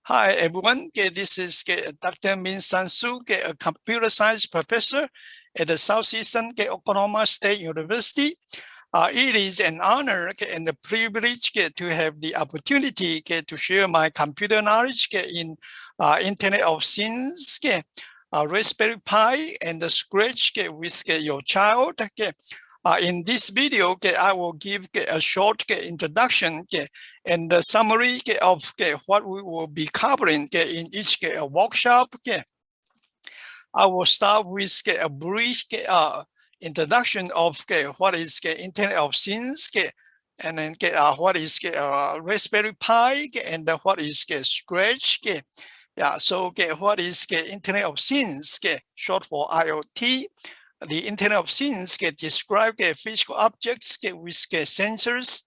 Hi everyone, this is Dr. Min San-Soo, a computer science professor at the Southeastern Oklahoma State University. It is an honor and a privilege to have the opportunity to share my computer knowledge in Internet of Things, Raspberry Pi, and the Scratch with your child. In this video, I will give a short introduction and the summary of what we will be covering in each workshop. I will start with a brief introduction of what is Internet of Things, and then what is Raspberry Pi, and what is Scratch. Yeah, so what is Internet of Things, short for IoT? The Internet of Things describe physical objects with sensors,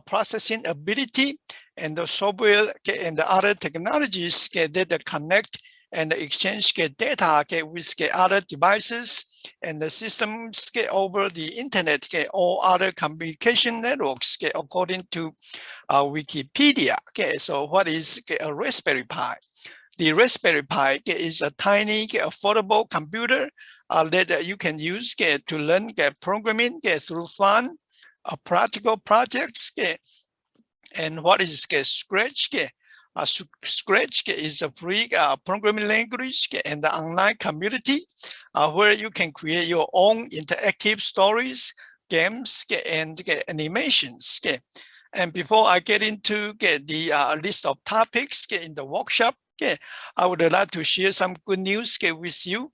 processing ability, and the software and the other technologies that connect and exchange data with other devices and the systems over the internet or other communication networks according to Wikipedia. So what is a Raspberry Pi? The Raspberry Pi is a tiny, affordable computer that you can use to learn programming through fun, practical projects. And what is Scratch? Scratch is a free programming language and the online community where you can create your own interactive stories, games, and animations. And before I get into the list of topics in the workshop, I would like to share some good news with you.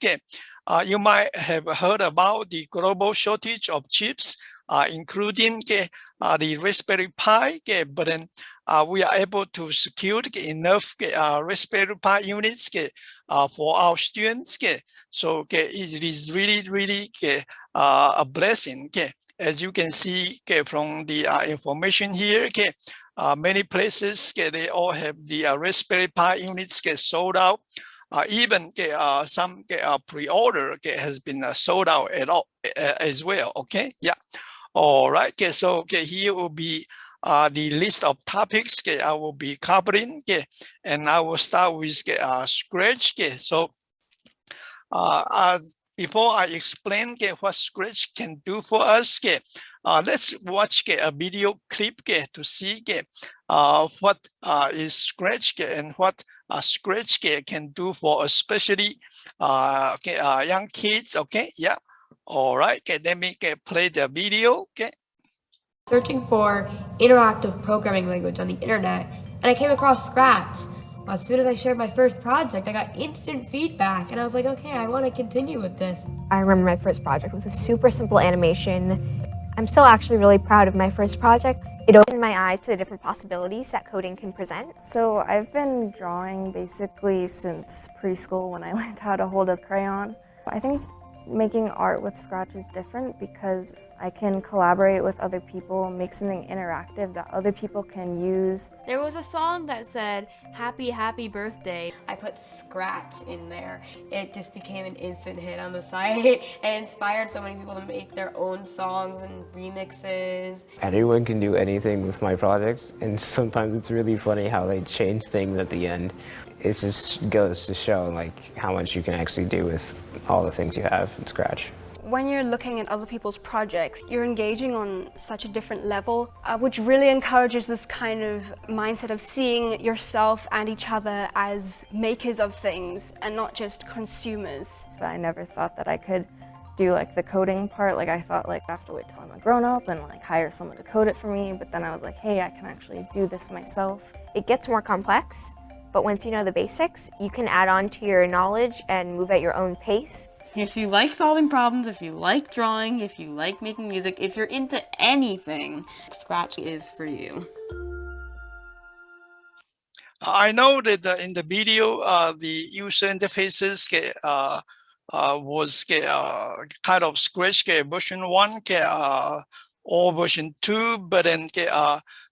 You might have heard about the global shortage of chips, including the Raspberry Pi, but then we are able to secure enough Raspberry Pi units for our students. So it is really a blessing. As you can see from the information here, many places they all have the Raspberry Pi units sold out. Even some pre-order has been sold out at all as well. Okay, yeah. All right. So here will be the list of topics I will be covering. And I will start with Scratch. So before I explain what Scratch can do for us, let's watch a video clip to see what is Scratch and what Scratch can do for especially young kids. Okay, yeah. All right, let me play the video. Searching for interactive programming language on the internet, and I came across Scratch. As soon as I shared my first project, I got instant feedback, and I was like, okay, I want to continue with this. I remember my first project was a super simple animation. I'm still actually really proud of my first project. It opened my eyes to the different possibilities that coding can present. So I've been drawing basically since preschool when I learned how to hold a crayon. I think making art with Scratch is different because I can collaborate with other people, make something interactive that other people can use. There was a song that said, "Happy, happy birthday." I put Scratch in there. It just became an instant hit on the site and inspired so many people to make their own songs and remixes. Anyone can do anything with my project, and sometimes it's really funny how they change things at the end. It just goes to show like how much you can actually do with all the things you have in Scratch. When you're looking at other people's projects, you're engaging on such a different level, which really encourages this kind of mindset of seeing yourself and each other as makers of things and not just consumers. I never thought that I could do like the coding part. Like I thought like I have to wait till I'm a grown up and like hire someone to code it for me. But then I was like, hey, I can actually do this myself. It gets more complex, but once you know the basics, you can add on to your knowledge and move at your own pace. If you like solving problems, if you like drawing, if you like making music, if you're into anything, Scratch is for you. I know that in the video, the user interfaces was kind of Scratch version 1 or version 2, but then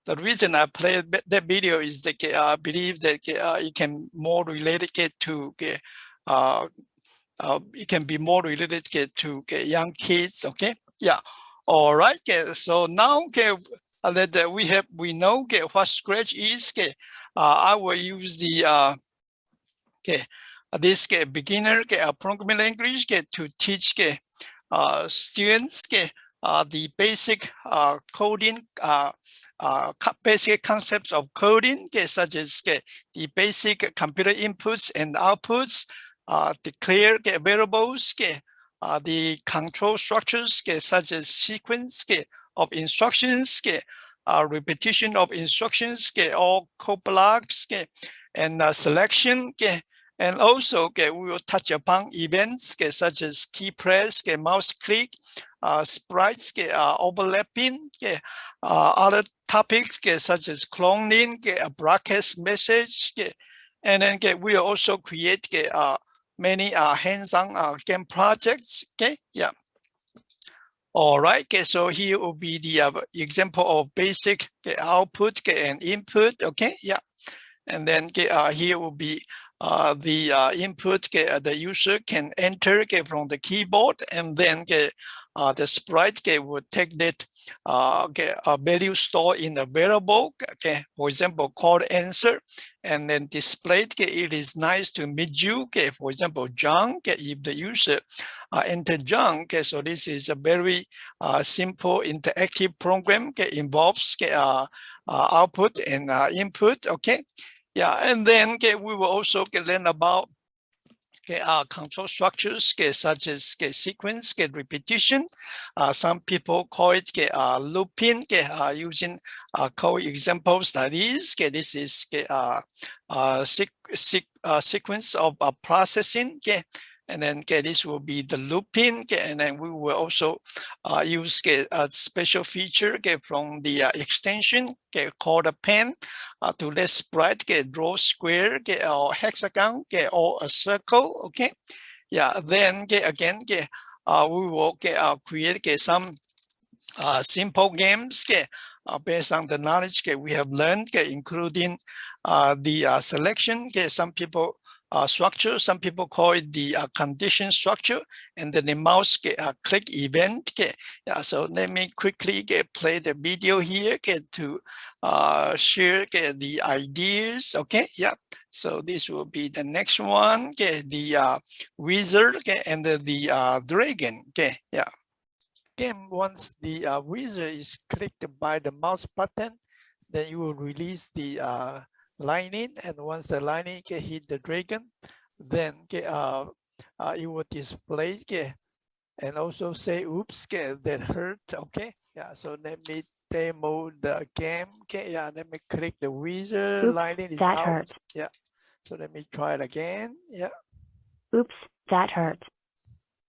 the reason I played that video is that I believe that it can more related to it can be more related to young kids. Okay, yeah. All right. So now that we know what Scratch is, I will use the this beginner programming language to teach students the basic coding, basic concepts of coding, such as the basic computer inputs and outputs, declare variables, the control structures, such as sequence of instructions, repetition of instructions, or code blocks, and selection. And also, we will touch upon events such as key press, mouse click, sprites, overlapping, other topics such as cloning, a broadcast message, and then we will also create many hands-on game projects. Yeah. All right. So here will be the example of basic output and input. Okay. Yeah. And then here will be the input the user can enter from the keyboard, and then the sprite will take that a value stored in a variable, for example, called answer, and then display it is nice to meet you, for example, John, if the user enter John. So this is a very simple interactive program involves output and input. Okay. Yeah, and then we will also learn about control structures such as sequence, repetition. Some people call it looping, using code example studies. This is sequence of processing. And then this will be the looping, and then we will also use a special feature from the extension called a pen to let sprite draw square or hexagon or a circle. Okay, yeah. Then again, we will create some simple games based on the knowledge we have learned, including the selection. Some people structure, some people call it the condition structure, and then the mouse click event. Yeah, so let me quickly play the video here to share the ideas. Okay, yeah. So this will be the next one. The wizard and the dragon. Okay, yeah. Again, once the wizard is clicked by the mouse button, then you will release the lightning, and once the lightning hit the dragon, then it will display and also say, oops, that hurt. Okay, yeah, so let me demo the game. Okay, yeah, let me click the wizard. Oops, lightning is that out. hurt. Yeah, so let me try it again. Yeah. Oops, that hurt.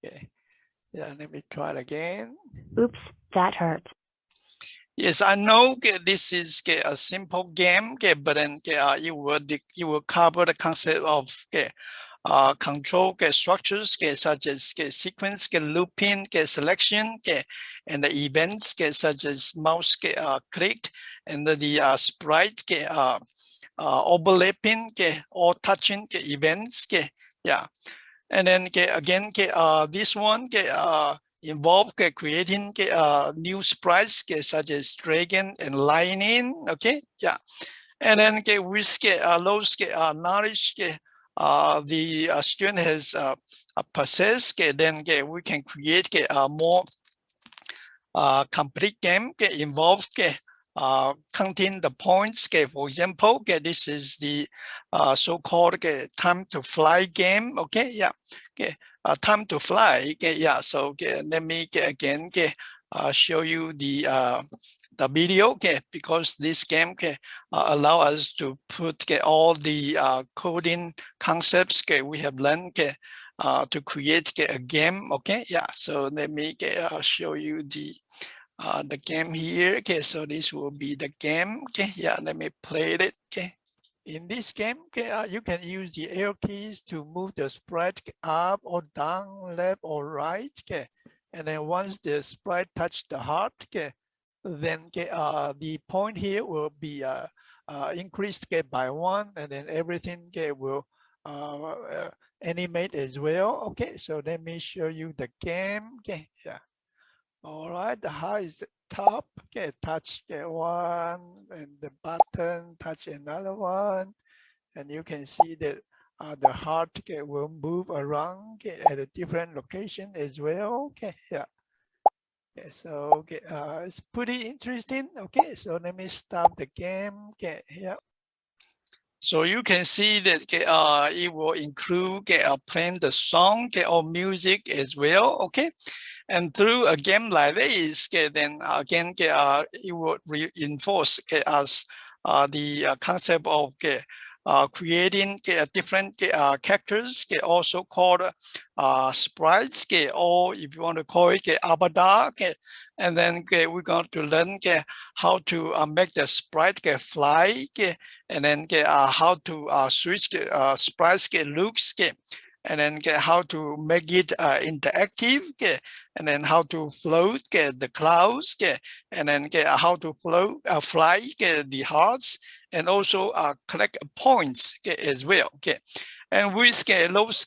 Okay, yeah, let me try it again. Oops, that hurt. Yes, I know this is a simple game, but then it will cover the concept of control structures such as sequence, looping, selection, and the events such as mouse clicked, and the sprite overlapping or touching events. Yeah, and then again this one involve creating new sprites such as dragon and lightning. Okay, yeah, and then with those knowledge the student has possessed, then we can create a more complete game involve counting the points. For example, this is the so-called time to fly game. Okay, yeah. Okay, time to fly. Okay, yeah. So let me again show you the video. Okay, because this game allow us to put all the coding concepts we have learned to create a game. Okay, yeah. So let me show you the game here. Okay, so this will be the game. Okay, yeah, let me play it. Okay, in this game, you can use the arrow keys to move the sprite up or down, left or right. Okay, and then once the sprite touch the heart, okay, then the point here will be increased by 1, and then everything will animate as well. Okay, so let me show you the game. Okay, yeah. All right, the heart is the top. Okay, touch one, and the button touch another one, and you can see that the heart will move around at a different location as well. Okay, yeah. Okay, so it's pretty interesting. Okay, so let me start the game. Okay, yeah. So you can see that it will include playing the song or music as well. Okay, and through a game like this, then again it will reinforce us the concept of creating different characters, also called sprites, or if you want to call it avatar. And then we're going to learn how to make the sprite fly, and then how to switch sprites looks, and then how to make it interactive, and then how to float the clouds, and then how to fly the hearts, and also collect points as well. And with those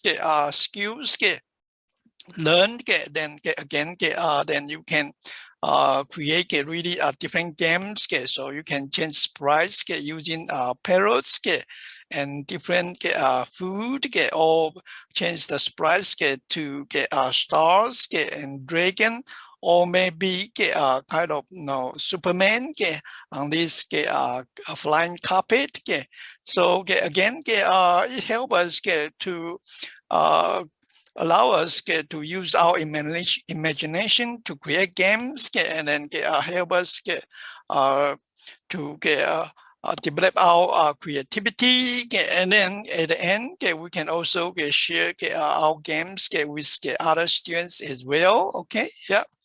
skills learned, then again then you can create really different games. So you can change sprites using parrots and different food, or change the sprites to stars and dragon, or maybe kind of Superman on this flying carpet. So again it helps us to allow us to use our imagination to create games, and then help us to develop our creativity, and then at the end we can also share our games with other students as well. Okay, yeah.